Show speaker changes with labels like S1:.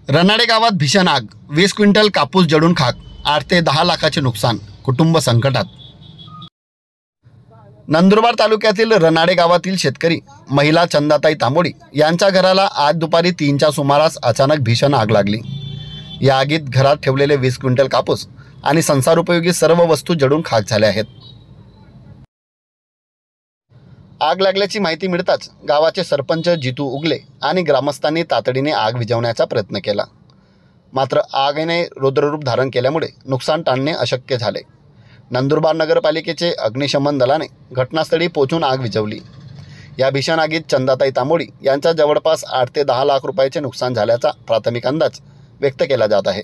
S1: रनाडे गावात भीषण आग, 20 क्विंटल कापूस जळून खाक, 8 ते 10 लाखाचे नुकसान, कुटुंब संकटात। नंदुरबार तालुक्यातील रनाडे गावातील शेतकरी महिला चंदाताई तांबोडी यांच्या घराला आज दुपारी 3च्या सुमारास अचानक भीषण आग लागली। या आगीत घरात ठेवलेले 20 क्विंटल कापूस आणि संसारोपयोगी सर्व वस्तू जळून खाक झाल्या आहेत। आग लागल्याची माहिती मिळताच गावाचे सरपंच जितू उगले आणि ग्रामस्थांनी तातडीने आग विझवण्याचा प्रयत्न केला, मात्र आगीने रौद्ररूप धारण केल्यामुळे नुकसान टाळणे अशक्य झाले। नंदुरबार नगरपालिकेचे अग्निशमन दलाने घटनास्थळी पोहोचून आग विझवली। या भीषण आगीत चंदाताई तांबोडी यांचा जवळपास 8 ते 10 लाख रुपयाचे नुकसान झाल्याचा प्राथमिक अंदाज व्यक्त केला जात आहे।